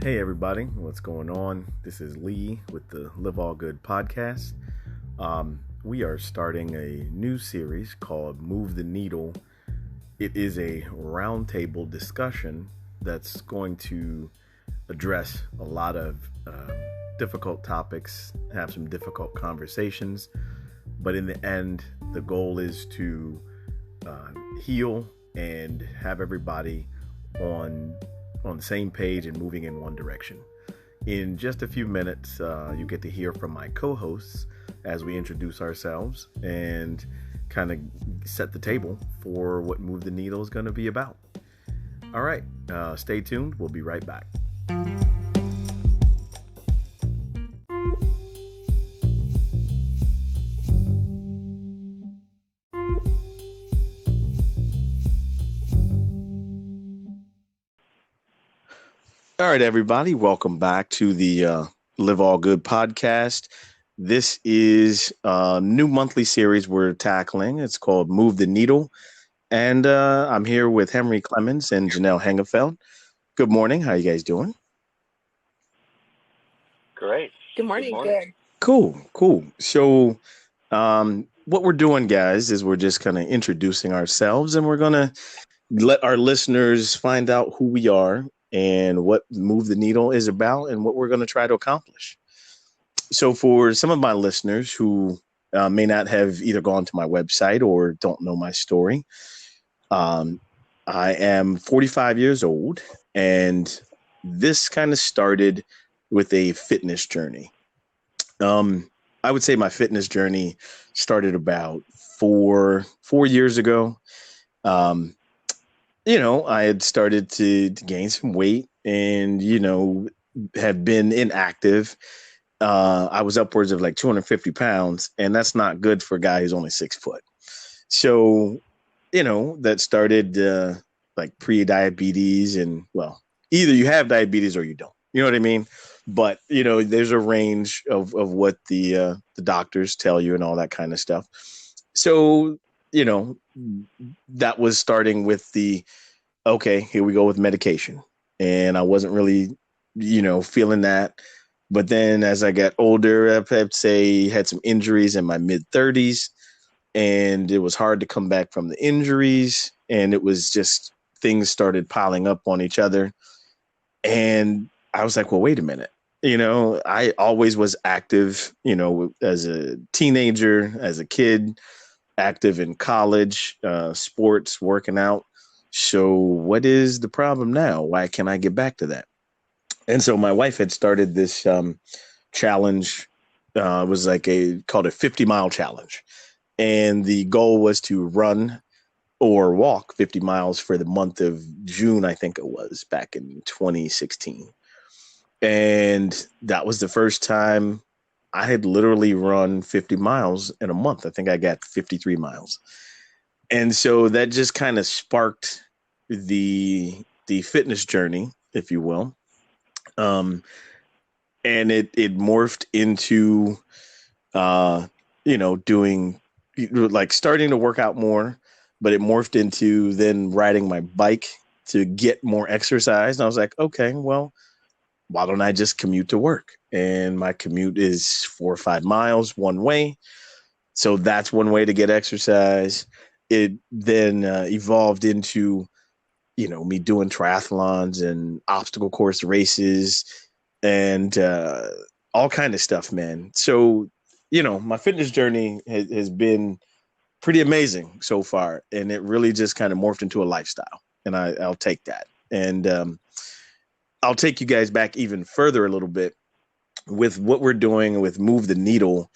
Hey everybody, what's going on? This is Lee with the Live All Good podcast. We are starting a new series called Move the Needle. It is a roundtable discussion that's going to address a lot of difficult topics, have some difficult conversations, but in the end, the goal is to heal and have everybody on the same page and moving in one direction. In just a few minutes, you get to hear from my co-hosts as we introduce ourselves and kind of set the table for what Move the Needle is going to be about. All right, stay tuned. We'll be right back. All right, everybody, welcome back to the Live All Good podcast. This is a new monthly series we're tackling. It's called Move the Needle. And I'm here with Henry Clemens and Janelle Hengefeld. Good morning. How you guys doing? Great. Good morning. Good. Cool. So what we're doing, guys, is we're just kind of introducing ourselves, and we're going to let our listeners find out who we are and what Move the Needle is about and what we're going to try to accomplish. So for some of my listeners who may not have either gone to my website or don't know my story, I am 45 years old, and this kind of started with a fitness journey. I would say my fitness journey started about four years ago. I had started to gain some weight and, have been inactive. I was upwards of like 250 pounds, and that's not good for a guy who's only 6 foot. So, that started like pre-diabetes, and well, either you have diabetes or you don't, you know what I mean? But, there's a range of what the doctors tell you and all that kind of stuff. So, that was starting with okay, here we go with medication. And I wasn't really, feeling that. But then as I got older, I'd say had some injuries in my mid 30s, and it was hard to come back from the injuries. And it was just things started piling up on each other. And I was like, well, wait a minute. I always was active, as a teenager, as a kid, active in college, sports, working out. So what is the problem now? Why can't I get back to that? And so my wife had started this challenge. It was called a 50-mile challenge. And the goal was to run or walk 50 miles for the month of June, I think it was, back in 2016. And that was the first time I had literally run 50 miles in a month. I think I got 53 miles. And so that just kind of sparked the fitness journey, if you will. And it morphed into, doing like starting to work out more, but it morphed into then riding my bike to get more exercise. And I was like, okay, well, why don't I just commute to work? And my commute is 4 or 5 miles one way. So that's one way to get exercise. It then evolved into, me doing triathlons and obstacle course races and all kind of stuff, man. So, my fitness journey has been pretty amazing so far. And it really just kind of morphed into a lifestyle. And I'll take that. And I'll take you guys back even further a little bit with what we're doing with Move the Needle.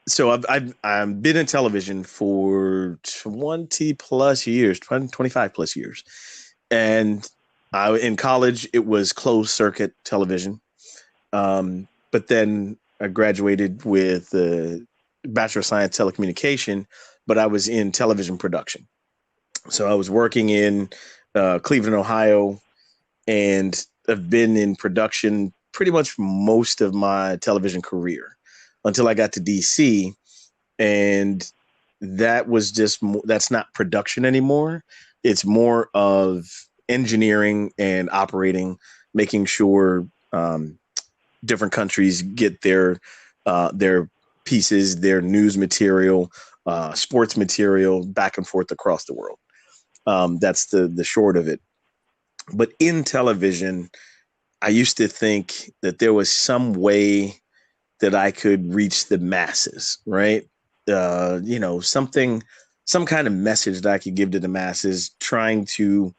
So I've been in television for 20 plus years, 25 plus years. And in college, it was closed circuit television. But then I graduated with a Bachelor of Science Telecommunication, but I was in television production. So I was working in Cleveland, Ohio, and I've been in production pretty much most of my television career until I got to DC. And that was just, that's not production anymore. It's more of engineering and operating, making sure different countries get their pieces, their news material, sports material back and forth across the world. That's the short of it. But in television, I used to think that there was some way that I could reach the masses, right? Something, some kind of message that I could give to the masses, trying to,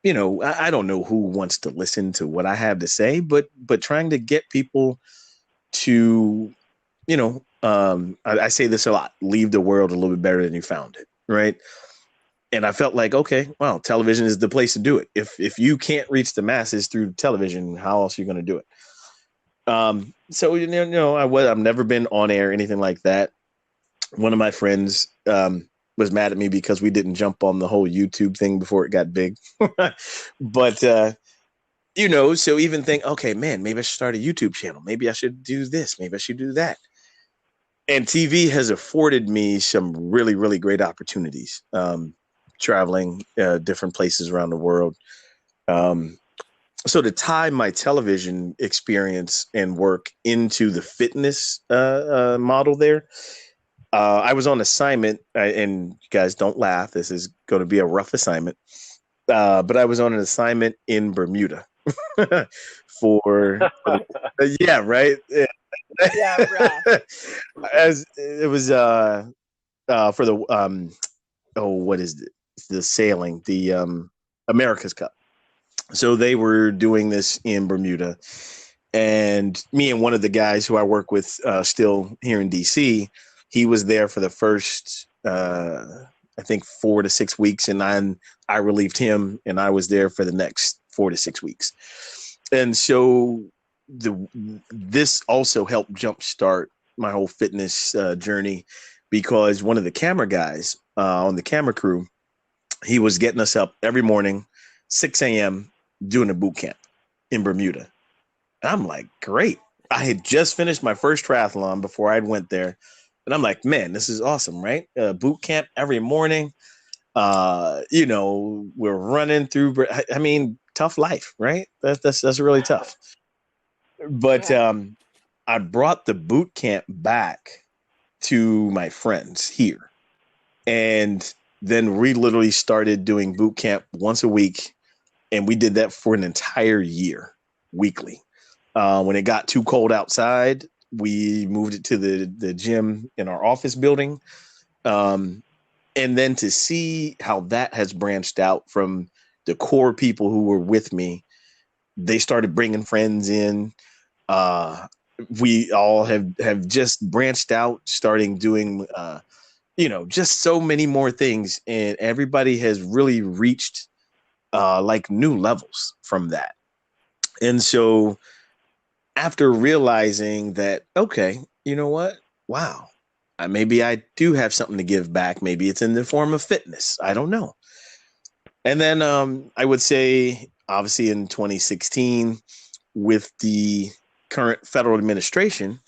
I don't know who wants to listen to what I have to say, but trying to get people to, I say this a lot: leave the world a little bit better than you found it, right? And I felt like, okay, well, television is the place to do it. If you can't reach the masses through television, how else are you going to do it? So I've never been on air, anything like that. One of my friends was mad at me because we didn't jump on the whole YouTube thing before it got big. But so even think, okay, man, maybe I should start a YouTube channel. Maybe I should do this. Maybe I should do that. And TV has afforded me some really, really great opportunities. Traveling different places around the world. So to tie my television experience and work into the fitness model there, I was on assignment, and you guys don't laugh. This is going to be a rough assignment. But I was on an assignment in Bermuda for, yeah, right. Yeah, rough. As it was for the what is it? The sailing, the America's Cup. So they were doing this in Bermuda, and me and one of the guys who I work with still here in DC, he was there for the first I think 4 to 6 weeks, and I relieved him, and I was there for the next 4 to 6 weeks. And so this also helped jumpstart my whole fitness journey, because one of the camera guys on the camera crew, he was getting us up every morning, 6 a.m., doing a boot camp in Bermuda. And I'm like, great. I had just finished my first triathlon before I went there. And I'm like, man, this is awesome, right? Boot camp every morning. We're running through. I mean, tough life, right? That's really tough. But Yeah. I brought the boot camp back to my friends here, and then we literally started doing boot camp once a week, and we did that for an entire year, weekly. When it got too cold outside, we moved it to the gym in our office building. And then to see how that has branched out from the core people who were with me, they started bringing friends in. We all have just branched out, starting doing, just so many more things. And everybody has really reached like new levels from that. And so after realizing that, okay, you know what? Wow. Maybe I do have something to give back. Maybe it's in the form of fitness. I don't know. And then I would say, obviously, in 2016, with the current federal administration,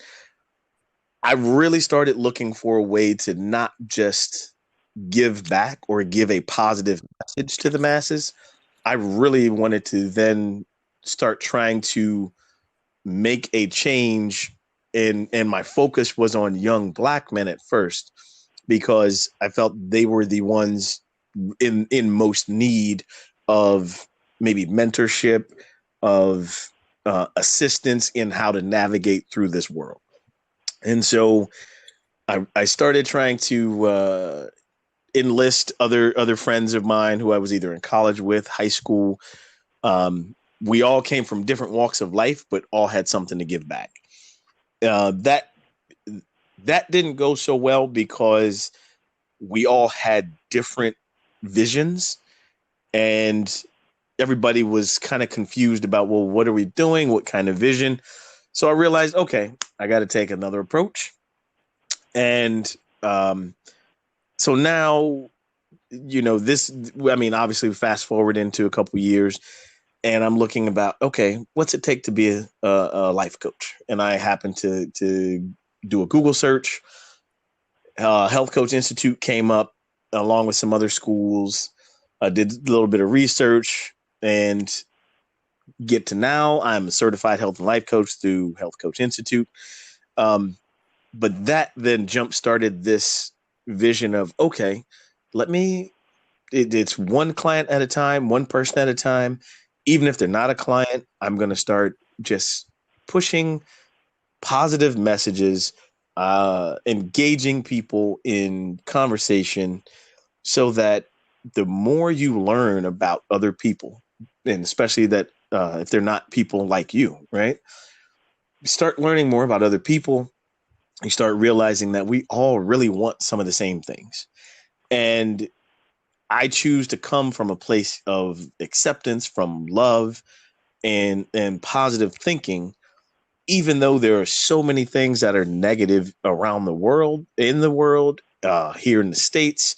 I really started looking for a way to not just give back or give a positive message to the masses. I really wanted to then start trying to make a change, and my focus was on young Black men at first, because I felt they were the ones in most need of maybe mentorship, of assistance in how to navigate through this world. And so I started trying to enlist other friends of mine who I was either in college with, high school. We all came from different walks of life, but all had something to give back. That didn't go so well, because we all had different visions, and everybody was kind of confused about, well, what are we doing? What kind of vision? So I realized, okay, I got to take another approach. And so now, obviously fast forward into a couple years, and I'm looking about, okay, what's it take to be a life coach? And I happened to do a Google search. Health Coach Institute came up along with some other schools. I did a little bit of research and get to now. I'm a certified health and life coach through Health Coach Institute. Um, but that then jump started this vision of, okay, let me, it's one client at a time, one person at a time. Even if they're not a client, I'm going to start just pushing positive messages, engaging people in conversation so that the more you learn about other people, and especially that if they're not people like you, right? You start learning more about other people. You start realizing that we all really want some of the same things. And I choose to come from a place of acceptance, from love and positive thinking, even though there are so many things that are negative around the world, in the world, here in the States.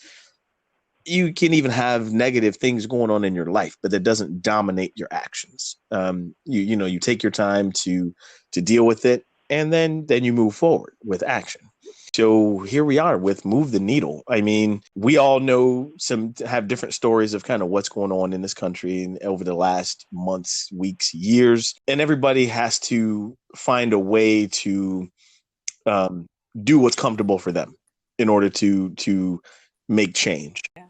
You can even have negative things going on in your life, but that doesn't dominate your actions. You take your time to deal with it, and then you move forward with action. So here we are with Move the Needle. I mean, we all know some have different stories of kind of what's going on in this country and over the last months, weeks, years, and everybody has to find a way to um, do what's comfortable for them in order to make change. Yeah.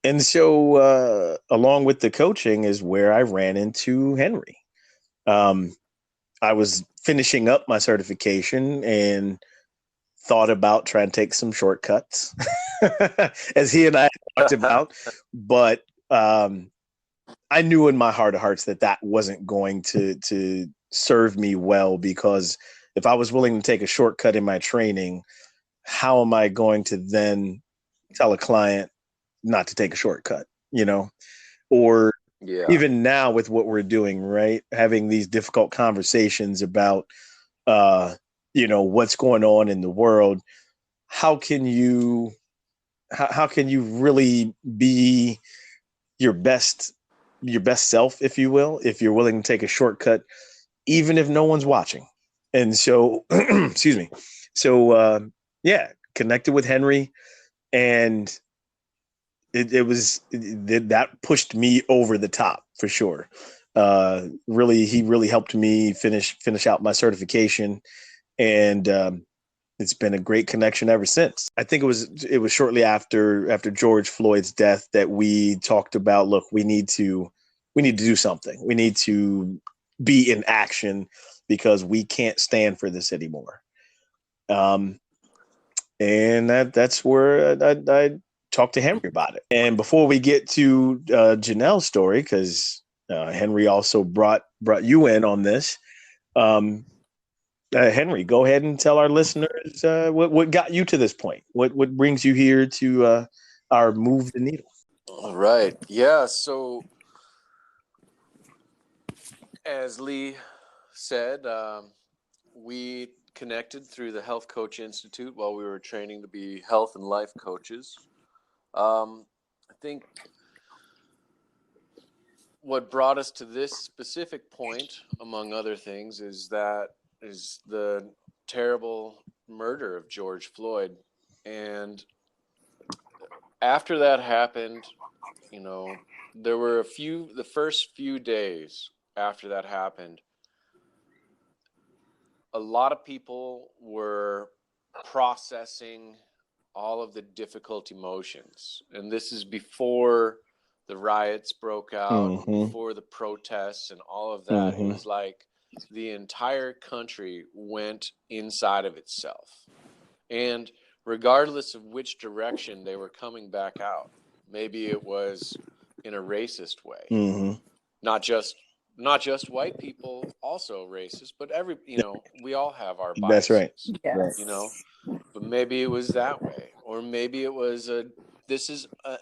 And so, along with the coaching, is where I ran into Henry. Um, I was finishing up my certification and thought about trying to take some shortcuts, as he and I talked about. But I knew in my heart of hearts that that wasn't going to serve me well, because if I was willing to take a shortcut in my training, how am I going to then tell a client not to take a shortcut? You know, or Yeah. even now with what we're doing, right? Having these difficult conversations about, uh, what's going on in the world. How can you, how can you really be your best, your best self, if you will, if you're willing to take a shortcut, even if no one's watching? And so, excuse me. So, yeah, connected with Henry, and that pushed me over the top for sure. Really, he really helped me finish out my certification, and it's been a great connection ever since. I think it was shortly after George Floyd's death that we talked about, look, we need to do something. We need to be in action because we can't stand for this anymore. Um, and that's where I talked to Henry about it. And before we get to Janelle's story, because Henry also brought you in on this, um, Henry, go ahead and tell our listeners what got you to this point. What brings you here to our Move the Needle? All right. Yeah. So, as Lee said, we connected through the Health Coach Institute while we were training to be health and life coaches. I think what brought us to this specific point, among other things, is the terrible murder of George Floyd. And after that happened, there were the first few days after that happened, a lot of people were processing all of the difficult emotions. And this is before the riots broke out, Mm-hmm. before the protests and all of that. Mm-hmm. It was like the entire country went inside of itself. And regardless of which direction they were coming back out, maybe it was in a racist way. Mm-hmm. Not just white people, also racist, but we all have our That's right. biases, Yes. but maybe it was that way, or maybe it was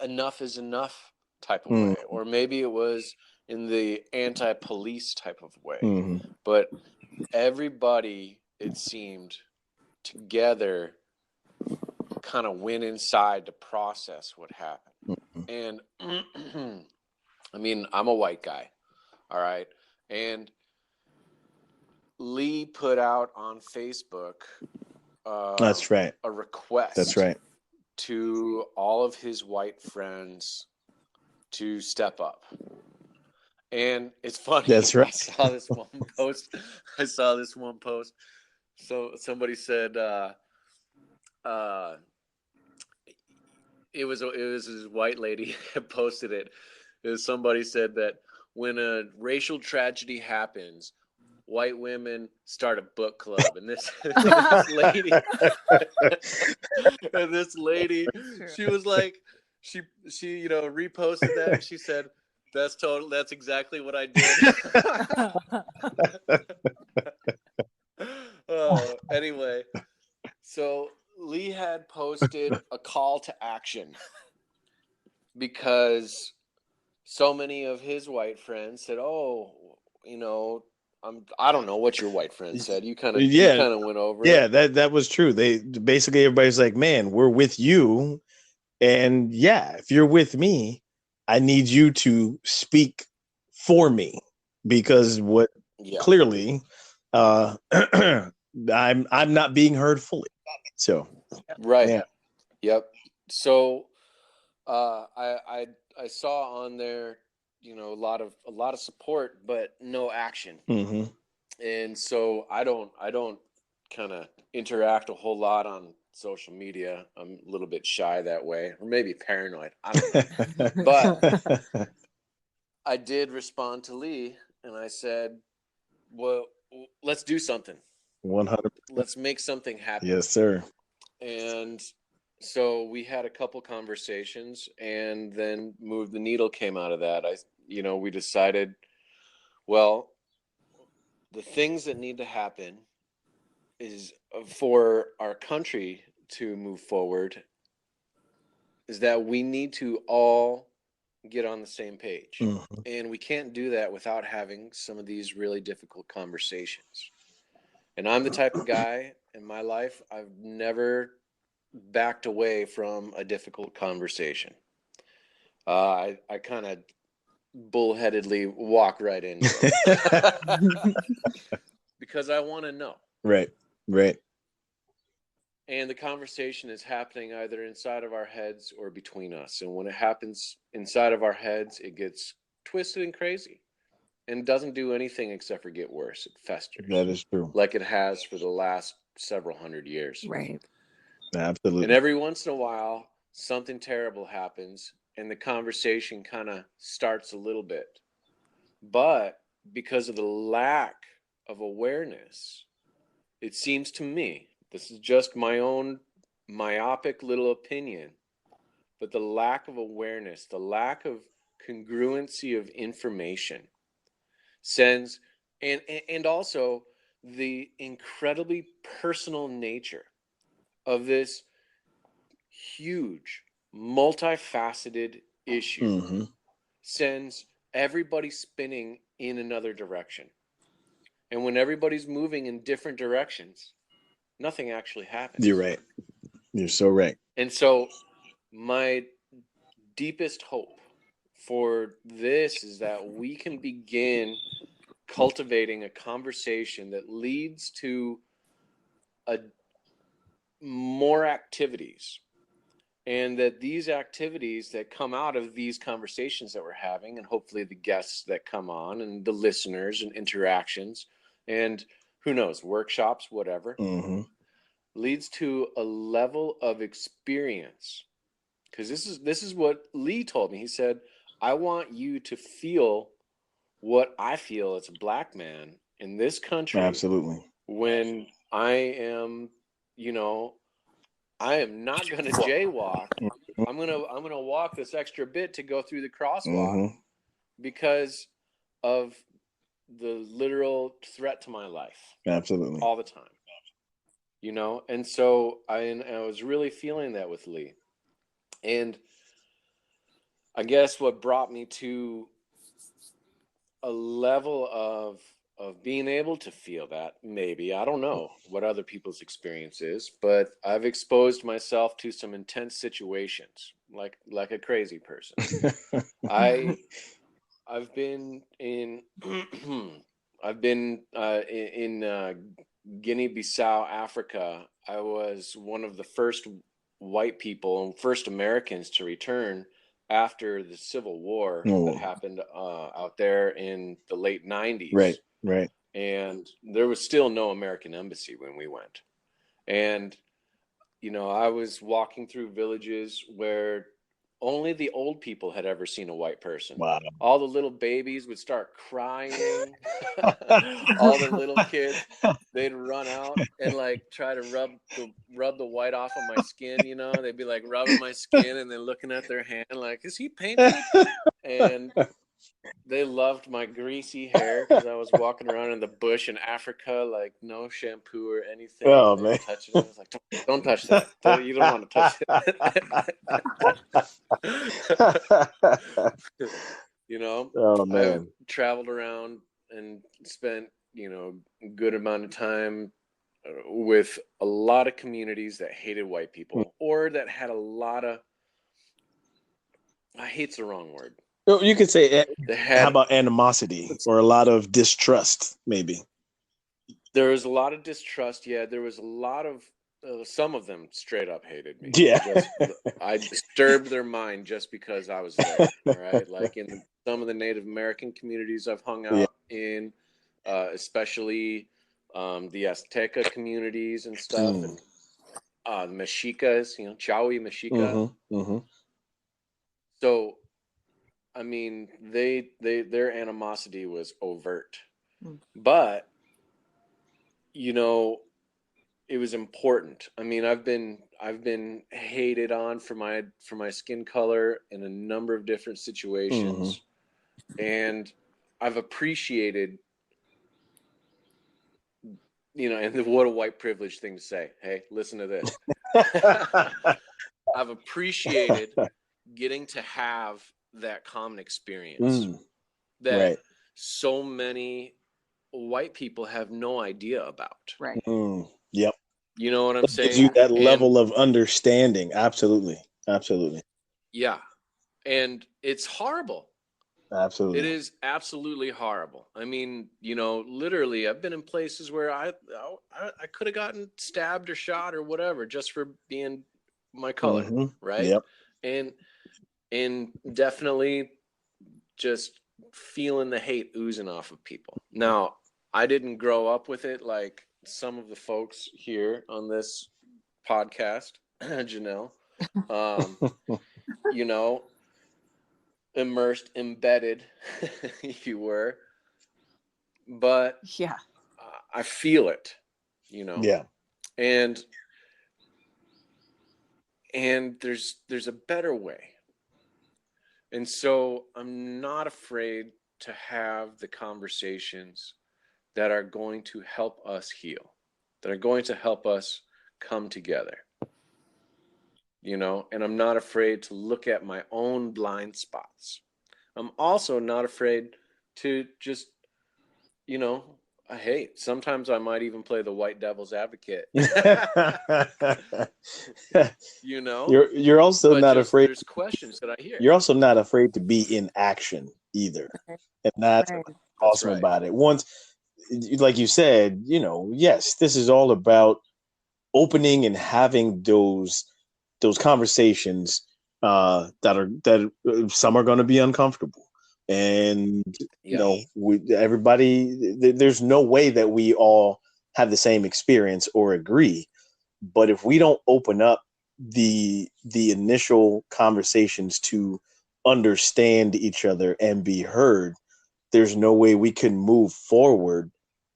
enough is enough type of way, or maybe it was in the anti-police type of way. Mm-hmm. But everybody, it seemed, together kind of went inside to process what happened. And I mean, I'm a white guy, all right, and Lee put out on Facebook That's right. a request That's right. to all of his white friends to step up. And it's funny. That's right. I saw this one post. So somebody said it was this white lady that posted it. Somebody said that when a racial tragedy happens, white women start a book club, and this lady, she was like, she reposted that, and she said, that's exactly what I did. Anyway, so Lee had posted a call to action because so many of his white friends said, "Oh, I don't know what your white friend said. You kind of went over it." Yeah, that was true. They basically, everybody's like, "Man, we're with you, and yeah, if you're with me, I need you to speak for me because clearly, I'm not being heard fully." So, right, yeah. Yep. So, I saw on there, a lot of support, but no action. Mm-hmm. And so I don't kind of interact a whole lot on social media. I'm a little bit shy that way, or maybe paranoid. I don't know. But I did respond to Lee, and I said, "Well, let's do something. 100%. Let's make something happen." Yes, sir. And so we had a couple conversations, and then the needle came out of that. We decided, well, the things that need to happen is for our country to move forward is that we need to all get on the same page. Mm-hmm. And we can't do that without having some of these really difficult conversations. And I'm the type of guy in my life, I've never backed away from a difficult conversation. I kind of bullheadedly walk right into it because I want to know. Right. And the conversation is happening either inside of our heads or between us. And when it happens inside of our heads, it gets twisted and crazy and doesn't do anything except for get worse. It festers. That is true. Like it has for the last several hundred years. Right. Absolutely. And every once in a while, something terrible happens and the conversation kind of starts a little bit. But because of the lack of awareness, it seems to me, this is just my own myopic little opinion, but the lack of awareness, the lack of congruency of information sends, and also the incredibly personal nature of this huge, multifaceted issue Mm-hmm. sends everybody spinning in another direction. And when everybody's moving in different directions, nothing actually happens. You're right. You're so right. And so my deepest hope for this is that we can begin cultivating a conversation that leads to more activities, and that these activities that come out of these conversations that we're having, and hopefully the guests that come on and the listeners and interactions and who knows, workshops, whatever, Mm-hmm. leads to a level of experience. Because this is what Lee told me. He said, I want you to feel what I feel as a black man in this country. Absolutely. When I am, I am not going to jaywalk. I'm gonna walk this extra bit to go through the crosswalk because of the literal threat to my life. Absolutely. All the time. And so I was really feeling that with Lee. And I guess what brought me to a level of being able to feel that, maybe, I don't know what other people's experience is, but I've exposed myself to some intense situations like a crazy person. I've been in Guinea-Bissau, Africa. I was one of the first white people and first Americans to return after the Civil War that happened out there in the late 90s. Right. And there was still no American embassy when we went. And, I was walking through villages where only the old people had ever seen a white person. Wow. All the little babies would start crying. All the little kids, they'd run out and like try to rub the white off of my skin. They'd be like rubbing my skin and then looking at their hand like, is he painted? And they loved my greasy hair because I was walking around in the bush in Africa, like no shampoo or anything. Oh, man. Touching it. I was like, don't touch that. You don't want to touch it. Oh, man. I've traveled around and spent, a good amount of time with a lot of communities that hated white people or that had a lot of, hate's the wrong word. You could say, how about animosity or a lot of distrust, maybe? There was a lot of distrust. Yeah, there was a lot of, some of them straight up hated me. Yeah. I disturbed their mind just because I was there, right? Like in some of the Native American communities I've hung out in, especially the Azteca communities and stuff, and the Mexicas, Chawi Mexica. So, I mean, their animosity was overt, but it was important. I mean, I've been hated on for my skin color in a number of different situations, and I've appreciated, and what a white privilege thing to say. Hey, listen to this. I've appreciated getting to have that common experience that so many white people have no idea about. Right. Yep. You know what I'm saying? Gives you that level of understanding. Absolutely. Yeah. And it's horrible. Absolutely. It is absolutely horrible. I mean, literally I've been in places where I could have gotten stabbed or shot or whatever just for being my color, right? Yep. And definitely just feeling the hate oozing off of people. Now, I didn't grow up with it like some of the folks here on this podcast, Janelle, immersed, embedded, if you were. But yeah, I feel it, Yeah. And there's a better way. And so I'm not afraid to have the conversations that are going to help us heal, that are going to help us come together, and I'm not afraid to look at my own blind spots. I'm also not afraid to just, sometimes I might even play the white devil's advocate. You're also not afraid. There's questions that I hear. You're also not afraid to be in action either. And that's awesome about it. Once, like you said, yes, this is all about opening and having those conversations that some are going to be uncomfortable. And everybody, there's no way that we all have the same experience or agree. But if we don't open up the initial conversations to understand each other and be heard, there's no way we can move forward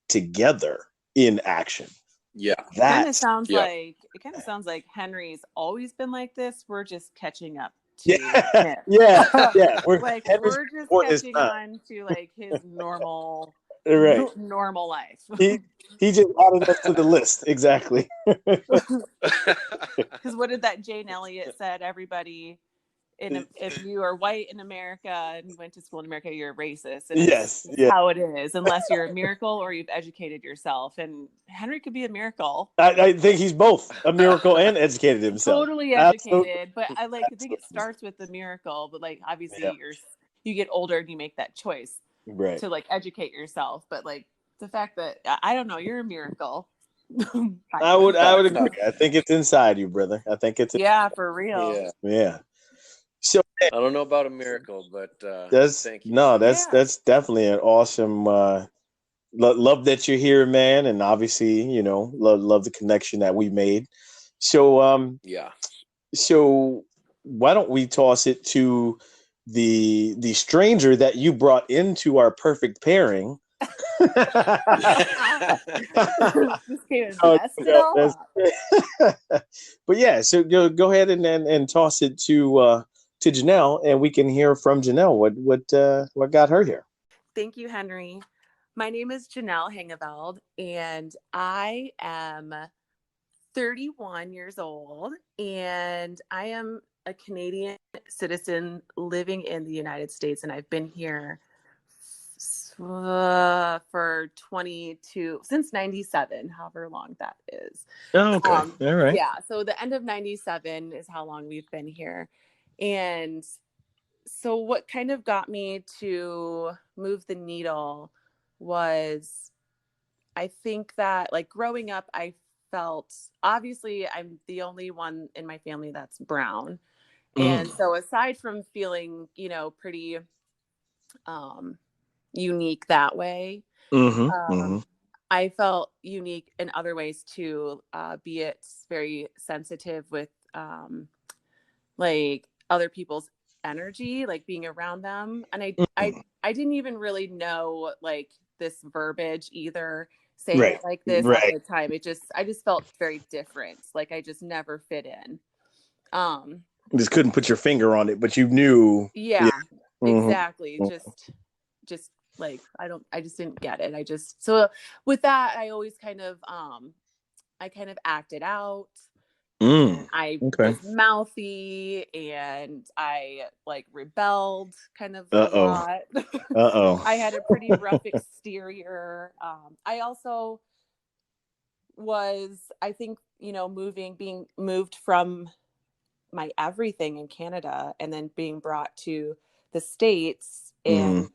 together in action. Yeah, it kind of sounds like Henry's always been like this. We're just catching up to him. Yeah. We're just catching on to like his normal life. He just added us to the list. Exactly. Because what did that Jane Elliott said? Everybody, if you are white in America and you went to school in America, you're a racist. And it's how it is, unless you're a miracle or you've educated yourself. And Henry could be a miracle. I think he's both a miracle and educated himself. Totally educated. But I think it starts with the miracle. But like obviously you get older and you make that choice to like educate yourself. But like the fact that I don't know, you're a miracle. I would agree. I think it's inside you, brother. I think it's for real. Yeah. So I don't know about a miracle, but that's thank you. no, Yeah. that's definitely an awesome. Love that you're here, man, and obviously, love the connection that we made. So, Yeah. so why don't we toss it to the stranger that you brought into our perfect pairing? Just came and Oh, messed it no, all up. but yeah, so go ahead and toss it to Janelle, and we can hear from Janelle what got her here. Thank you, Henry. My name is Janelle Hangeveld, and I am 31 years old, and I am a Canadian citizen living in the United States, and I've been here for 22 since 97, however long that is. Oh, okay, all right. Yeah, so the end of 97 is how long we've been here. And so what kind of got me to move the needle was, I think that like growing up, I felt, obviously I'm the only one in my family that's brown. And Mm. so aside from feeling, pretty um, unique that way, Mm-hmm. Mm-hmm. um, I felt unique in other ways too, be it very sensitive with like other people's energy, like being around them. And Mm-hmm. I didn't even really know like this verbiage either, saying Right. it like this at Right. the time. I just felt very different. Like I just never fit in. Um, Just couldn't put your finger on it, but you knew. Yeah. yeah, exactly. Mm-hmm. Just like, I just didn't get it. So with that, I kind of acted out, Mm. and I Okay. was mouthy, and I like rebelled kind of a Uh oh. lot. Uh oh. I had a pretty rough exterior. I also was, I think, being moved from my everything in Canada and then being brought to the States Mm-hmm. and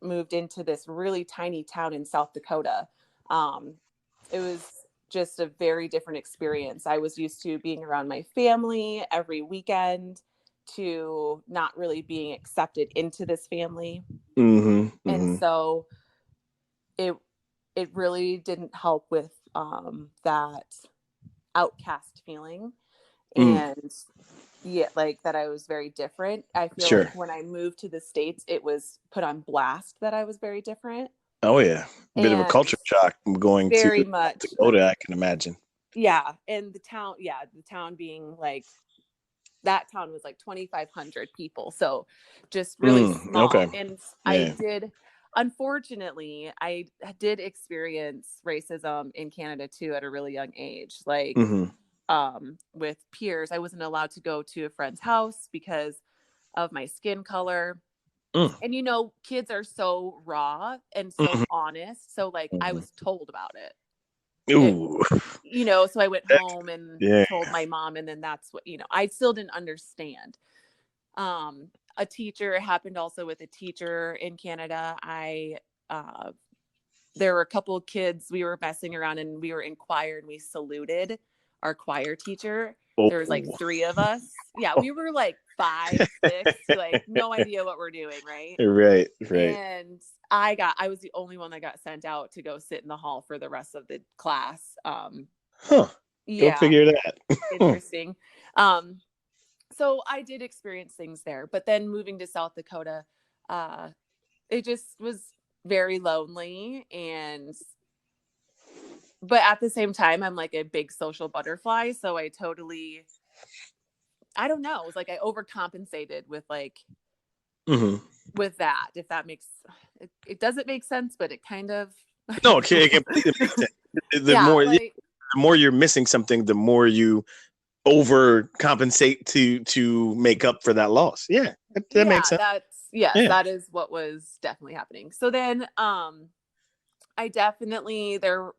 moved into this really tiny town in South Dakota. Um, it was just a very different experience. I was used to being around my family every weekend, to not really being accepted into this family. Mm-hmm. And Mm-hmm. so it it really didn't help with that outcast feeling. Mm. And yeah, like that I was very different. I feel like Sure. when I moved to the States, it was put on blast that I was very different. Oh yeah. Bit of a And culture shock from going to very South much, Dakota, I can imagine. yeah. And the town being like, that town was like 2,500 people. So just really Mm. Okay. small. And Yeah. unfortunately, I did experience racism in Canada too at a really young age. Like, Mm-hmm. with peers, I wasn't allowed to go to a friend's house because of my skin color. Mm. And kids are so raw and so Mm-hmm. honest. So like I Mm-hmm. was told about it. It Ooh. so I went home and Yeah. told my mom, and then that's what, I still didn't understand. A teacher, it happened also with a teacher in Canada. Uh there were a couple of kids, we were messing around and we were in choir, and we saluted our choir teacher. There was like Oh. three of us. Yeah, we were like 5, 6, like no idea what we're doing, right? Right. Right. And I was the only one that got sent out to go sit in the hall for the rest of the class. Huh. Go Yeah, figure that. interesting. Um, so I did experience things there, but then moving to South Dakota, uh, it just was very lonely. And but at the same time, I'm like a big social butterfly, so I don't know, it was like I overcompensated with like Mm-hmm. with that, if that makes it doesn't make sense, but it kind of No, okay, it completely makes sense. yeah, like The more you're missing something, the more you overcompensate to make up for that loss. Yeah, that makes yeah, sense. yes, Yeah. that is what was definitely happening. So then I definitely there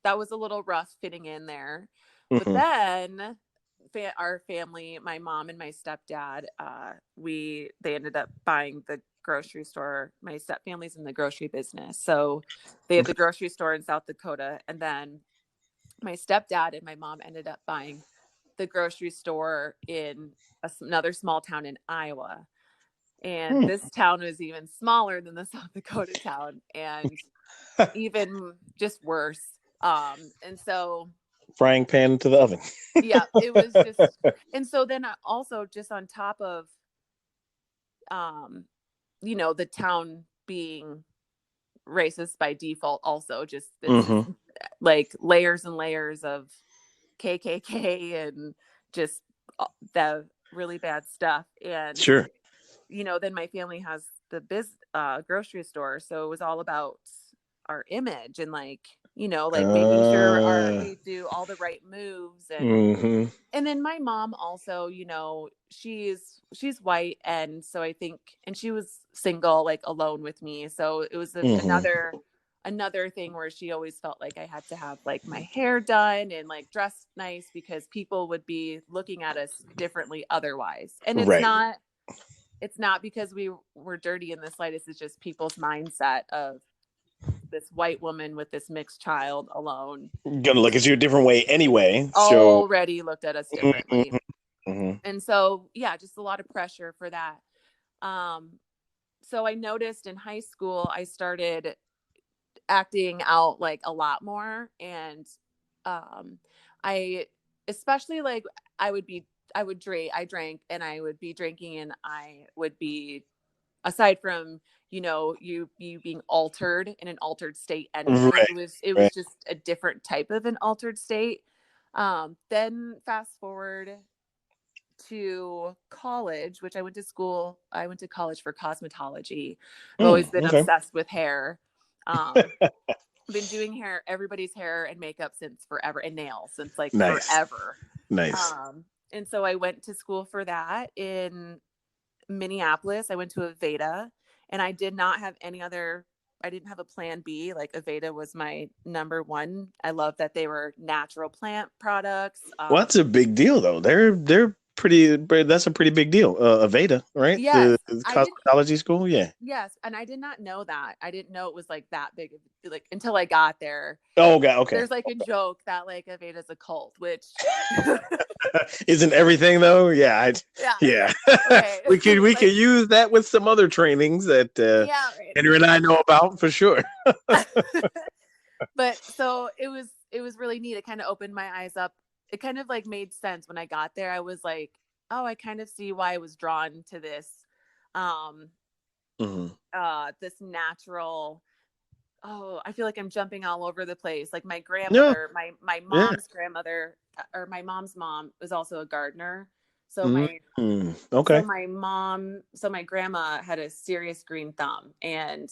that was a little rough fitting in there. But Mm-hmm. then our family, my mom and my stepdad, they ended up buying the grocery store. My step family's in the grocery business, so they had the Okay. grocery store in South Dakota, and then my stepdad and my mom ended up buying the grocery store in another small town in Iowa. And this town was even smaller than the South Dakota town, and even just worse. And so frying pan to the oven. Yeah, it was just, and so then also just on top of, the town being racist by default, also just like layers and layers of KKK and just the really bad stuff. And sure, then my family has the grocery store, so it was all about our image and like making sure we do all the right moves. And then my mom also, she's white, and so I think, and she was single, like alone with me, so it was another thing where she always felt like I had to have like my hair done and like dressed nice because people would be looking at us differently otherwise. And it's not because we were dirty in the slightest. It's just people's mindset of this white woman with this mixed child alone gonna look at you a different way anyway. Already looked at us differently. Mm-hmm. And so, yeah, just a lot of pressure for that. So I noticed in high school, I started acting out like a lot more. And I, especially like I drank and I would be drinking, and I would be, aside from, you being altered in an altered state anyway, it was just a different type of an altered state. Then fast forward to college, which I went to college for cosmetology. I've always been obsessed with hair. Been doing everybody's hair and makeup since forever, and nails since like forever. Nice. And so I went to school for that in Minneapolis. I went to Aveda, and I didn't have a plan B. Like Aveda was my number one. I love that they were natural plant products. Well, that's a big deal though. They're pretty, that's a pretty big deal. Aveda, right? Yes. The cosmetology school. Yeah. Yes. And I did not know that. I didn't know it was like that big, like until I got there. Oh, God. Okay. There's like a joke that like Aveda's a cult, which isn't everything though. Yeah. Yeah. Okay. we could use that with some other trainings that Henry and I know about for sure. But so it was really neat. It kind of opened my eyes up. It kind of like made sense when I got there. I was like, oh, I kind of see why I was drawn to this, this natural. Oh, I feel like I'm jumping all over the place. Like my grandmother, my mom's grandmother, or my mom's mom was also a gardener. So my grandma had a serious green thumb, and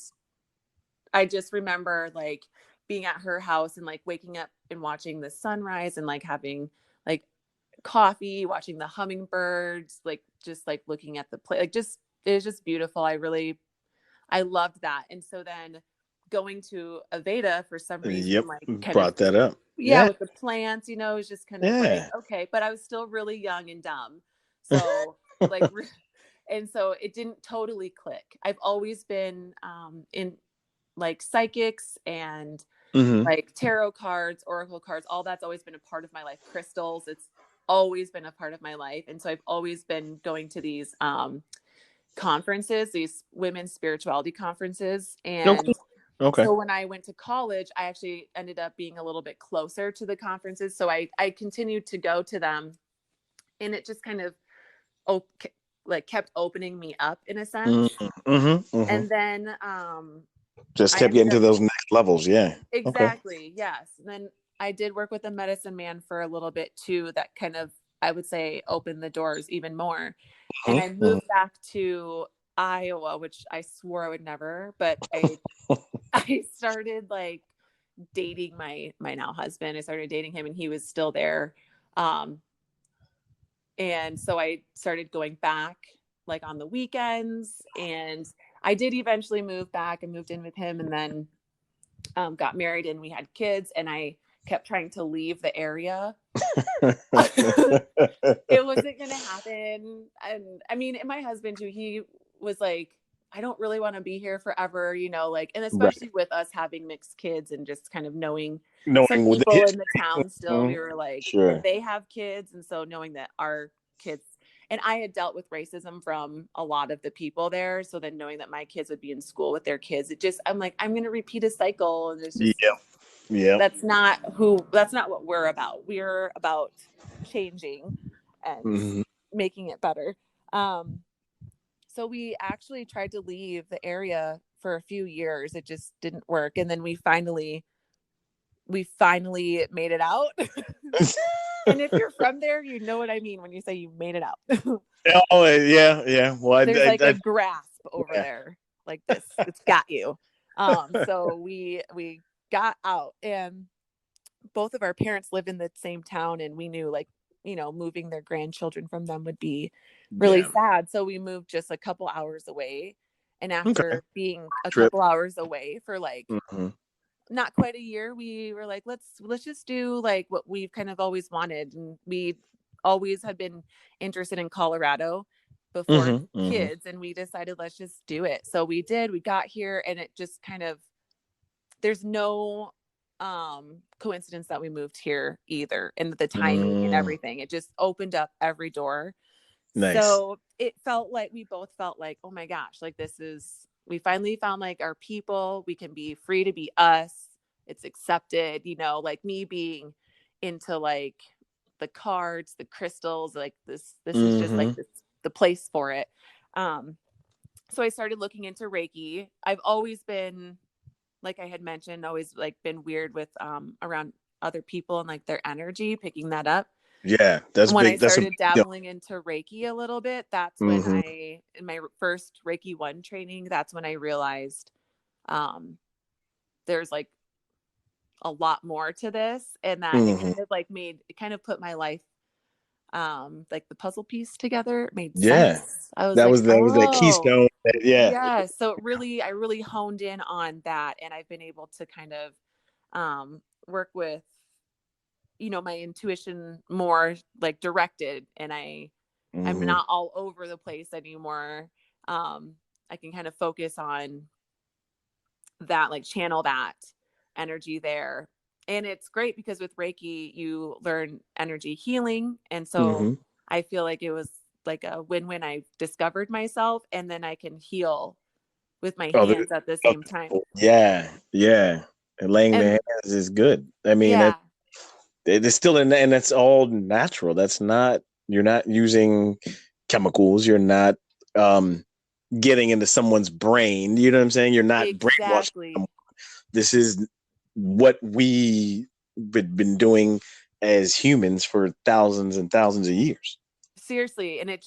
I just remember like being at her house and like waking up and watching the sunrise and like having like coffee, watching the hummingbirds, like just like looking at the play, like just, it was just beautiful. I loved that. And so then going to Aveda for some reason, like brought that up. With the plants, it was just kind of like, okay, but I was still really young and dumb. So like, and so it didn't totally click. I've always been in like psychics and like tarot cards, oracle cards, all that's always been a part of my life. Crystals, it's always been a part of my life. And so I've always been going to these conferences, these women's spirituality conferences. And so when I went to college, I actually ended up being a little bit closer to the conferences. So I continued to go to them, and it just kind of like kept opening me up in a sense. And then just kept getting to those next levels. Yeah. Exactly. Yes. And then I did work with a medicine man for a little bit too. That kind of, I would say, opened the doors even more. And I moved back to Iowa, which I swore I would never, but I started like dating my now husband. I started dating him, and he was still there. And so I started going back like on the weekends, and I did eventually move back and moved in with him, and then got married, and we had kids, and I kept trying to leave the area. It wasn't going to happen. And I mean, my husband too, he was like, I don't really want to be here forever, like, and Right. especially with us having mixed kids and just kind of knowing some Knowing with the people in history. the town still, we were like, Sure. they have kids. And so knowing that our kids, and I had dealt with racism from a lot of the people there. So then knowing that my kids would be in school with their kids, I'm like, I'm going to repeat a cycle. And it's just, Yep. Yep. that's not what we're about. We're about changing and making it better. So we actually tried to leave the area for a few years. It just didn't work. And then we finally made it out. And if you're from there, you know what I mean when you say you made it out. Oh, yeah. Well, There's like a grasp over there, like this. It's got you. So we got out, and both of our parents live in the same town, and we knew, like, moving their grandchildren from them would be really sad. So we moved just a couple hours away. And after being a couple hours away for like not quite a year, we were like, let's just do like what we've kind of always wanted. And we always had been interested in Colorado before kids. And we decided, let's just do it. So we got here, and it just kind of, there's no coincidence that we moved here either, and the timing and everything. It just opened up every door. Nice. So we both felt like, oh my gosh, like we finally found like our people. We can be free to be us. It's accepted, like me being into like the cards, the crystals, like this is just like the place for it. So I started looking into Reiki. I've always been, like I had mentioned, always like been weird with around other people and like their energy, picking that up. Yeah, that's when big. I started dabbling into Reiki a little bit, that's when in my first Reiki 1 training, that's when I realized there's like a lot more to this, and that it kind of put my life like the puzzle piece together. It made sense. I was that like, was that keystone. Yeah. So I really honed in on that, and I've been able to kind of work with, my intuition more like directed, and I'm not all over the place anymore. I can kind of focus on that, like channel that energy there. And it's great because with Reiki, you learn energy healing. And so I feel like it was like a win-win. I discovered myself, and then I can heal with my hands at the same time. Yeah. And laying the hands is good. I mean, it's still and that's all natural. That's not, you're not using chemicals. You're not getting into someone's brain. You know what I'm saying? You're not brainwashing someone. This is what we've been doing as humans for thousands and thousands of years. Seriously. And it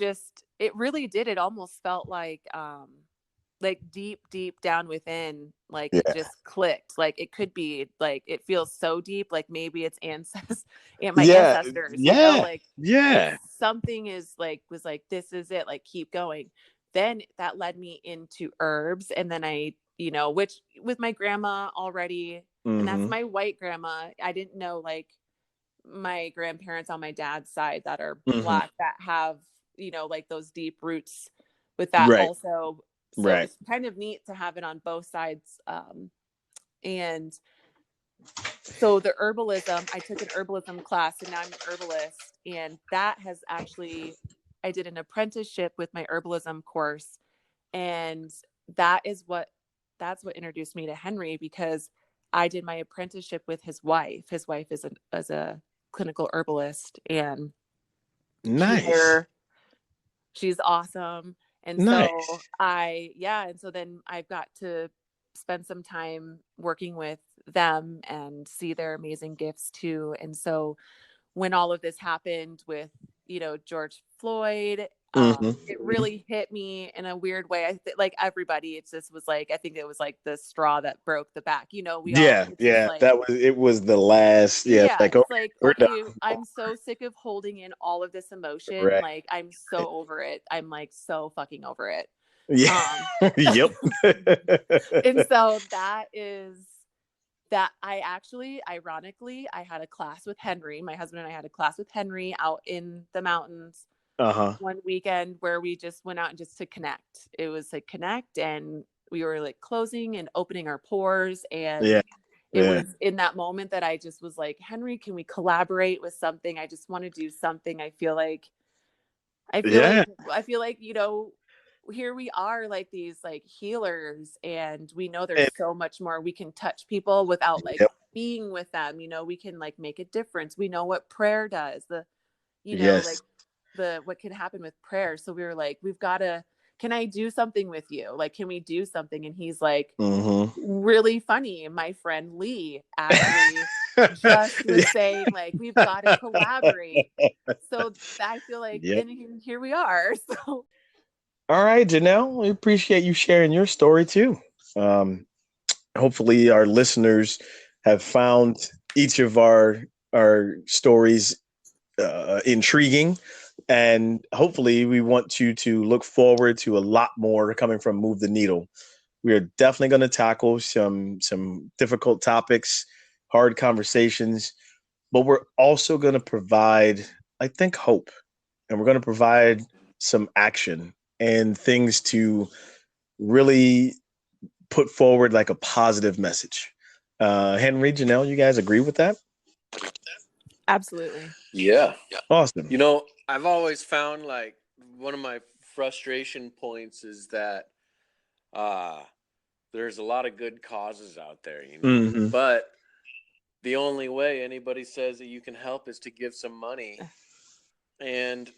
really did. It almost felt like deep down within, like it just clicked. Like it could be like, it feels so deep, like maybe it's ancestors, like something was like, this is it, like keep going. Then that led me into herbs, and then I, which with my grandma already, and that's my white grandma. I didn't know like my grandparents on my dad's side that are Black that have, like those deep roots with that also. So it's kind of neat to have it on both sides. And so the herbalism, I took an herbalism class, and now I'm an herbalist. And that has actually, I did an apprenticeship with my herbalism course. And that's what introduced me to Henry, because I did my apprenticeship with his wife. His wife is a clinical herbalist, and she's awesome. And so and so then I've got to spend some time working with them and see their amazing gifts too. And so when all of this happened with, George Floyd, it really hit me in a weird way. Like everybody, it just was like, I think it was like the straw that broke the back, like, it was the last, like, it's like, okay, I'm so sick of holding in all of this emotion. Like, I'm so over it. I'm like so fucking over it. Yep. And so that I actually, ironically, I had a class with Henry. My husband and I had a class with Henry out in the mountains one weekend where we just went out and just to connect. It was like connect, and we were like closing and opening our pores. And it was in that moment that I just was like, Henry, can we collaborate with something? I just want to do something. I feel like, you know, here we are, like these like healers, and we know there's so much more. We can touch people without like being with them. You know, we can like make a difference. We know what prayer does, like what can happen with prayer. So we were like, can I do something with you? Like, can we do something? And he's like, really funny. My friend Lee actually just was saying, like, we've got to collaborate. So I feel like then here we are. So. All right, Janelle, we appreciate you sharing your story too. Hopefully our listeners have found each of our stories intriguing, and hopefully we want you to look forward to a lot more coming from Move the Needle. We are definitely going to tackle some difficult topics, hard conversations, but we're also going to provide, I think, hope, and we're going to provide some action and things to really put forward like a positive message. Henry, Janelle, you guys agree with that? Absolutely. Yeah. Awesome. You know, I've always found like one of my frustration points is that there's a lot of good causes out there, you know, but the only way anybody says that you can help is to give some money. And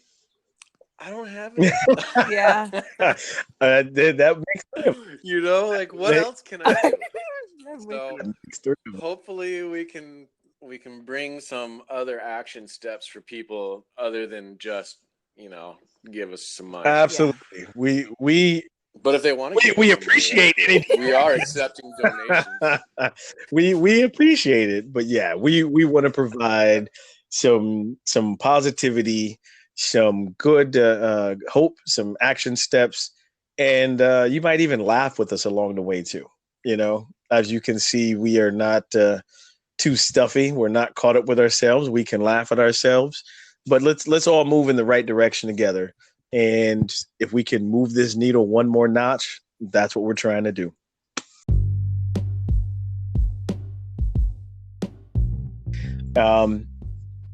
I don't have it. Yeah. That makes sense. You know, like what else can I do? So hopefully we can bring some other action steps for people other than just, you know, give us some money. Absolutely. Yeah. But if they want to, we appreciate it. We are accepting donations. we appreciate it, but yeah, we want to provide some positivity, some good hope, some action steps, and you might even laugh with us along the way too. You know, as you can see, we are not too stuffy. We're not caught up with ourselves. We can laugh at ourselves, but let's all move in the right direction together. And if we can move this needle one more notch, that's what we're trying to do.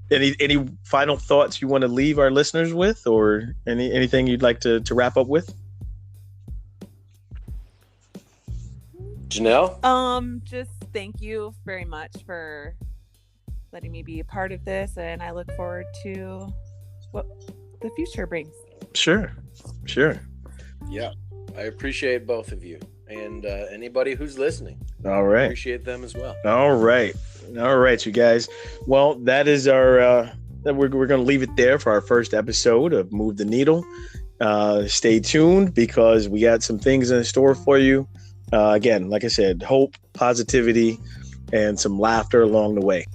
Any final thoughts you want to leave our listeners with, or anything you'd like to wrap up with? Janelle? Just thank you very much for letting me be a part of this, and I look forward to what the future brings. Sure. Yeah, I appreciate both of you and anybody who's listening. All right. I appreciate them as well. All right, you guys. Well, that is our. We're going to leave it there for our first episode of Move the Needle. Stay tuned because we got some things in store for you. Again, like I said, hope, positivity, and some laughter along the way.